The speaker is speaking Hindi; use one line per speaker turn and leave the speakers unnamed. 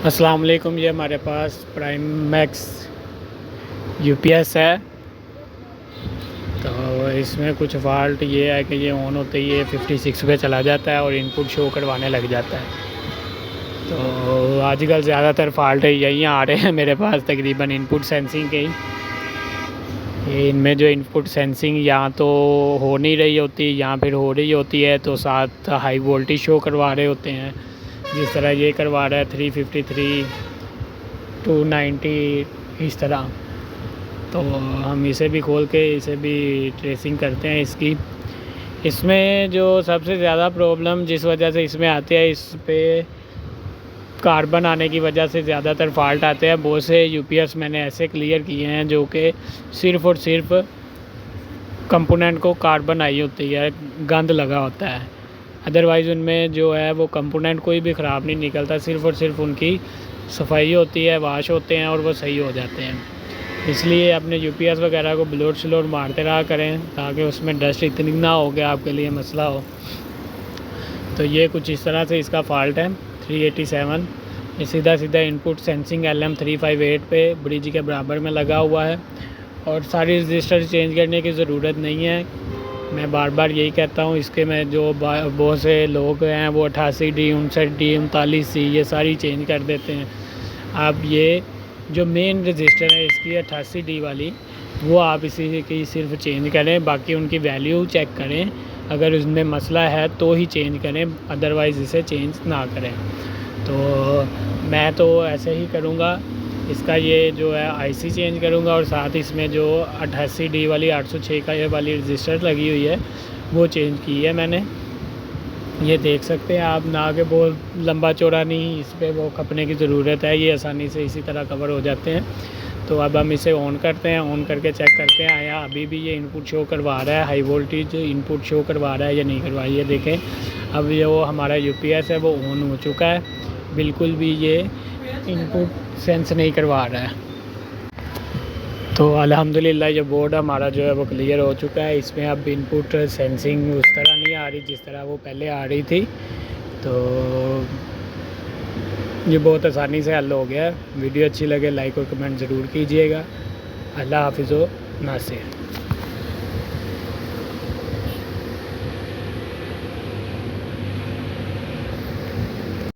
अस्सलाम वालेकुम। ये हमारे पास प्राइम मैक्स यूपीएस है। तो इसमें कुछ फ़ाल्ट ये है कि ये ऑन होते ही ये 56 पे चला जाता है और इनपुट शो करवाने लग जाता है। तो आजकल ज़्यादातर फ़ाल्ट यही आ रहे हैं मेरे पास, तकरीबन इनपुट सेंसिंग के ही। इनमें जो इनपुट सेंसिंग या तो हो नहीं रही होती या फिर हो रही होती है तो साथ हाई वोल्टेज शो करवा रहे होते हैं, जिस तरह ये करवा रहा है 353 290 इस तरह। तो हम इसे भी खोल के इसे भी ट्रेसिंग करते हैं इसकी। इसमें जो सबसे ज़्यादा प्रॉब्लम जिस वजह से इसमें आती है, इस पे कार्बन आने की वजह से ज़्यादातर फ़ाल्ट आते हैं। बहुत से यूपीएस मैंने ऐसे क्लियर किए हैं जो कि सिर्फ़ और सिर्फ कंपोनेंट को कार्बन आई होती है, गंद लगा होता है। अदरवाइज़ उनमें जो है वो कंपोनेंट कोई भी ख़राब नहीं निकलता, सिर्फ़ और सिर्फ उनकी सफाई होती है, वाश होते हैं और वो सही हो जाते हैं। इसलिए अपने यूपीएस वगैरह को ब्लोड स्लोड मारते रहा करें ताकि उसमें डस्ट इतनी ना हो कि आपके लिए मसला हो। तो ये कुछ इस तरह से इसका फ़ाल्ट है 387। ये सीधा सीधा इनपुट सेंसिंग LM358 पे ब्रिज के बराबर में लगा हुआ है और सारी रजिस्टर चेंज करने की ज़रूरत नहीं है। मैं बार बार यही कहता हूँ। इसके में जो बहुत से लोग हैं वो 88D 59D 39C ये सारी चेंज कर देते हैं। आप ये जो मेन रजिस्टर है इसकी 88D वाली, वो आप इसी की सिर्फ चेंज करें, बाकी उनकी वैल्यू चेक करें। अगर उसमें मसला है तो ही चेंज करें, अदरवाइज़ इसे चेंज ना करें। तो मैं तो ऐसे ही करूँगा। इसका ये जो है आईसी चेंज करूँगा और साथ इसमें जो 88D वाली 806 का ये वाली रजिस्टर लगी हुई है वो चेंज की है मैंने। ये देख सकते हैं आप, ना कि बहुत लंबा चौड़ा नहीं, इस पर वो खपने की ज़रूरत है, ये आसानी से इसी तरह कवर हो जाते हैं। तो अब हम इसे ऑन करते हैं, ऑन करके चेक करते हैं आया अभी भी ये इनपुट शो करवा रहा है, हाई वोल्टेज इनपुट शो करवा रहा है या नहीं करवा। ये देखें अब जो हमारा यूपीएस है वो ऑन हो चुका है, बिल्कुल भी ये इनपुट सेंस नहीं करवा रहा है। तो अल्हम्दुलिल्लाह ये बोर्ड हमारा जो है वो क्लियर हो चुका है। इसमें अब इनपुट सेंसिंग उस तरह नहीं आ रही जिस तरह वो पहले आ रही थी। तो ये बहुत आसानी से हल हो गया है। वीडियो अच्छी लगे लाइक और कमेंट ज़रूर कीजिएगा। अल्लाह हाफ़िज़ व नासिर।